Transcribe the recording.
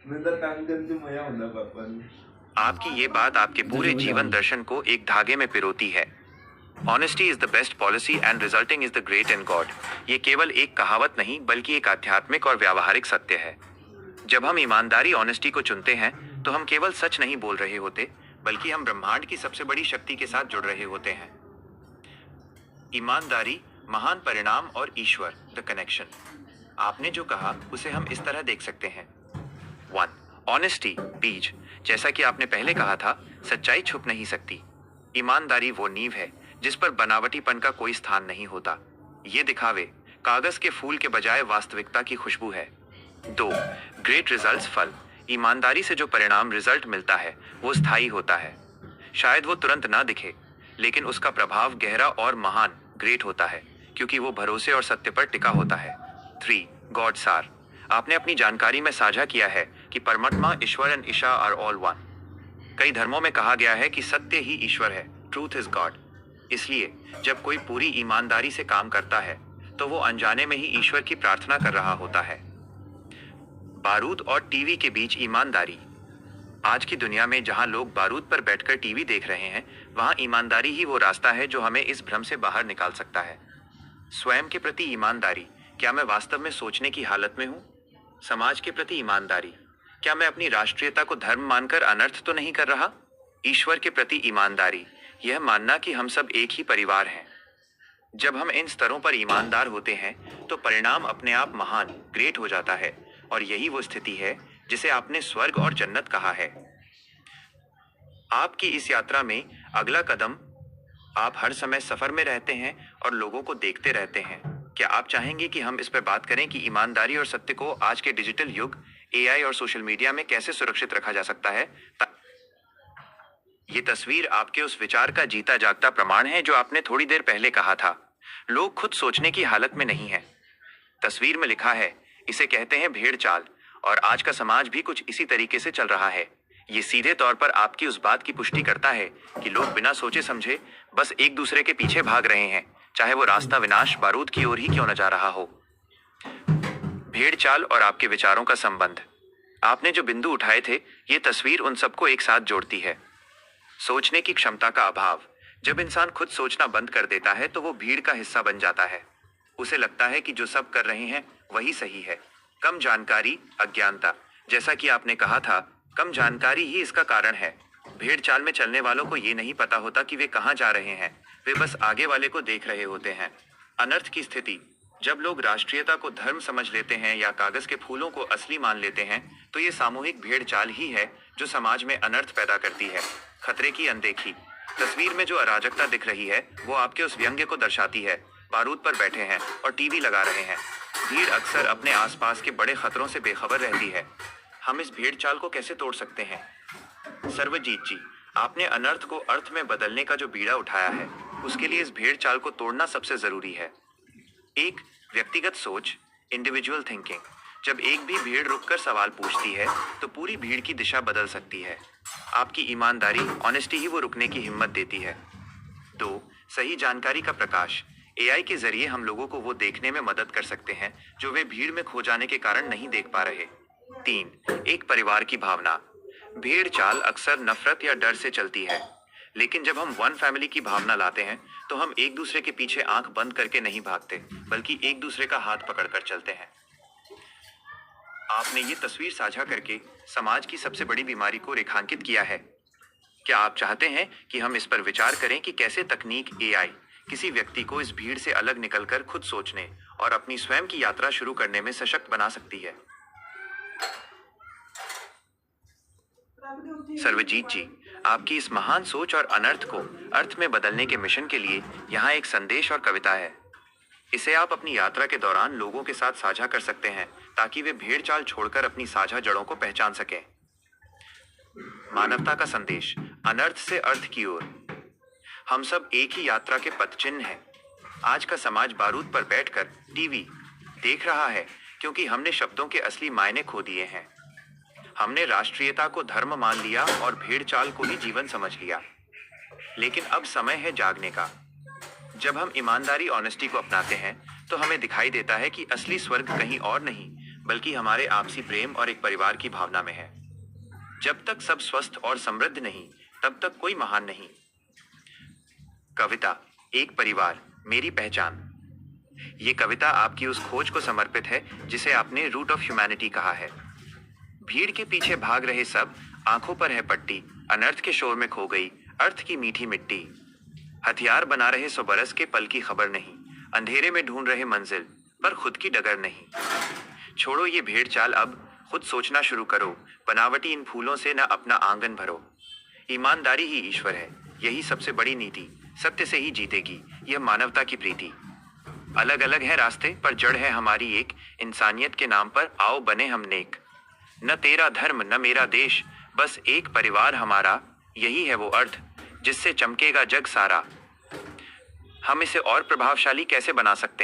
नंतर ताण करते मया होता पापा। आपकी ये बात आपके पूरे जीवन दर्शन को एक धागे में पिरोती है। Honesty is the best policy and resulting is the great in God. ये केवल एक कहावत नहीं बल्कि एक आध्यात्मिक और व्यावहारिक सत्य है। जब हम ईमानदारी ऑनेस्टी को चुनते हैं तो हम केवल सच नहीं बोल रहे होते, बल्कि हम ब्रह्मांड की सबसे बड़ी शक्ति के साथ जुड़ रहे होते हैं। ईमानदारी, महान परिणाम और ईश्वर, द कनेक्शन। आपने जो कहा उसे हम इस तरह देख सकते हैं। 1. ऑनेस्टी, बीज। जैसा कि आपने पहले कहा था, सच्चाई छुप नहीं सकती। ईमानदारी वो नींव है जिस पर बनावटीपन का कोई स्थान नहीं होता। ये दिखावे, कागज के फूल के बजाय वास्तविकता की खुशबू है। 2. ग्रेट रिजल्ट्स, फल। ईमानदारी से जो परिणाम रिजल्ट मिलता है वो स्थायी होता है। शायद वो तुरंत ना दिखे, लेकिन उसका प्रभाव गहरा और महान, ग्रेट होता है, क्योंकि वो भरोसे और सत्य पर टिका होता है। 3. गॉड सार। आपने अपनी जानकारी में साझा किया है कि परमात्मा, ईश्वर and Isha are all one. कई धर्मों में कहा गया है कि सत्य ही ईश्वर है, ट्रूथ इज गॉड। इसलिए जब कोई पूरी ईमानदारी से काम करता है तो वो अनजाने में ही ईश्वर की प्रार्थना कर रहा होता है। बारूद और टीवी के बीच ईमानदारी। आज की दुनिया में जहां लोग बारूद पर बैठकर टीवी देख रहे हैं, वहां ईमानदारी ही वो रास्ता है जो हमें इस भ्रम से बाहर निकाल सकता है। स्वयं के प्रति ईमानदारी, क्या मैं वास्तव में सोचने की हालत में हूं? समाज के प्रति ईमानदारी, क्या मैं अपनी राष्ट्रीयता को धर्म मानकर अनर्थ तो नहीं कर रहा? ईश्वर के प्रति ईमानदारी, यह मानना कि हम सब एक ही परिवार हैं। जब हम इन स्तरों पर ईमानदार होते हैं तो परिणाम अपने आप महान, ग्रेट हो जाता है, और यही वो स्थिति है जिसे आपने स्वर्ग और जन्नत कहा है। आपकी इस यात्रा में अगला कदम, आप हर समय सफर में रहते हैं और लोगों को देखते रहते हैं। क्या आप चाहेंगे कि हम इस पर बात करें कि ईमानदारी और सत्य को आज के डिजिटल युग, एआई और सोशल मीडिया में कैसे सुरक्षित रखा जा सकता है? ये तस्वीर आपके उस विचार का जीता जागता प्रमाण है जो आपने थोड़ी देर पहले कहा था, लोग खुद सोचने की हालत में नहीं है। तस्वीर में लिखा है, इसे कहते हैं भेड़ चाल, और आज का समाज भी कुछ इसी तरीके से चल रहा है। ये सीधे तौर पर आपकी उस बात की पुष्टि करता है कि लोग बिना सोचे समझे बस एक दूसरे के पीछे भाग रहे हैं, चाहे वो रास्ता विनाश, बारूद की ओर ही क्यों न जा रहा हो। भेड़ चाल और आपके विचारों का संबंध। आपने जो बिंदु उठाए थे, ये तस्वीर उन सबको एक साथ जोड़ती है। सोचने की क्षमता का अभाव। जब इंसान खुद सोचना बंद कर देता है तो वो भीड़ का हिस्सा बन जाता है। उसे लगता है कि जो सब कर रहे हैं वही सही है। कम जानकारी, अज्ञानता। जैसा कि आपने कहा था, कम जानकारी ही इसका कारण है। भेड़ चाल में चलने वालों को ये नहीं पता होता कि वे कहाँ जा रहे हैं, वे बस आगे वाले को देख रहे होते हैं। अनर्थ की स्थिति। जब लोग राष्ट्रीयता को धर्म समझ लेते हैं या कागज के फूलों को असली मान लेते हैं, तो ये सामूहिक भेड़ चाल ही है जो समाज में अनर्थ पैदा करती है। खतरे की अनदेखी। तस्वीर में जो अराजकता दिख रही है वो आपके उस व्यंग्य को दर्शाती है। बारूद पर बैठे हैं और टीवी लगा रहे हैं। भीड़ अक्सर अपने आसपास के बड़े खतरों से बेखबर रहती है। हम इस भेड़ चाल को कैसे तोड़ सकते हैं? सर्वजीत जी, आपने अनर्थ को अर्थ में बदलने का जो बीड़ा उठाया है, उसके लिए इस भेड़ चाल को तोड़ना सबसे जरूरी है। एक, व्यक्तिगत सोच, इंडिविजुअल थिंकिंग। जब एक भी भीड़ रुककर सवाल पूछती है तो पूरी भीड़ की दिशा बदल सकती है। आपकी ईमानदारी, ऑनेस्टी ही वो रुकने की हिम्मत देती है। 2, सही जानकारी का प्रकाश। एआई के जरिए हम लोगों को वो देखने में मदद कर सकते हैं जो वे भीड़ में खो जाने के कारण नहीं देख पा रहे। 3, एक परिवार की भावना। भेड़ चाल अक्सर नफरत या डर से चलती है, लेकिन जब हम वन फैमिली की भावना लाते हैं तो हम एक दूसरे के पीछे आंख बंद करके नहीं भागते, बल्कि एक दूसरे का हाथ पकड़कर चलते हैं। आपने ये तस्वीर साझा करके समाज की सबसे बड़ी बीमारी को रेखांकित किया है। क्या आप चाहते हैं कि हम इस पर विचार करें कि कैसे तकनीक, एआई किसी व्यक्ति को इस भीड़ से अलग निकलकर खुद सोचने और अपनी स्वयं की यात्रा शुरू करने में सशक्त बना सकती है? सर्वजीत जी, आपकी इस महान सोच और अनर्थ को अर्थ में बदलने के मिशन के लिए यहाँ एक संदेश और कविता है। इसे आप अपनी यात्रा के दौरान लोगों के साथ साझा कर सकते हैं ताकि वे भेड़ चाल छोड़कर अपनी साझा जड़ों को पहचान सकें। मानवता का संदेश, अनर्थ से अर्थ की ओर। हम सब एक ही यात्रा के पथ चिन्ह हैं। आज का समाज बारूद पर बैठकर टीवी देख रहा है क्योंकि हमने शब्दों के असली मायने खो दिए हैं। हमने राष्ट्रीयता को धर्म मान लिया और भेड़ चाल को ही जीवन समझ लिया। लेकिन अब समय है जागने का। जब हम ईमानदारी, ऑनेस्टी को अपनाते हैं तो हमें दिखाई देता है कि असली स्वर्ग कहीं और नहीं बल्कि हमारे आपसी प्रेम और एक परिवार की भावना में है। जब तक सब स्वस्थ और समृद्ध नहीं, तब तक कोई महान नहीं। कविता, एक परिवार, मेरी पहचान। ये कविता आपकी उस खोज को समर्पित है जिसे आपने रूट ऑफ ह्यूमैनिटी कहा है। भीड़ के पीछे भाग रहे सब, आंखों पर है पट्टी, अनर्थ के शोर में खो गई अर्थ की मीठी मिट्टी। हथियार बना रहे 100 बरस के पल की खबर नहीं, अंधेरे में ढूंढ रहे मंजिल पर खुद की डगर नहीं। छोड़ो ये भेड़ चाल, अब खुद सोचना शुरू करो, बनावटी इन फूलों से न अपना आंगन भरो। ईमानदारी ही ईश्वर है, यही सबसे बड़ी नीति, सत्य से ही जीतेगी यह मानवता की प्रीति। अलग अलग है रास्ते पर जड़ है हमारी एक, इंसानियत के नाम पर आओ बने हम नेक। न तेरा धर्म न मेरा देश, बस एक परिवार हमारा, यही है वो अर्थ जिससे चमकेगा जग सारा। हम इसे और प्रभावशाली कैसे बना सकते हैं?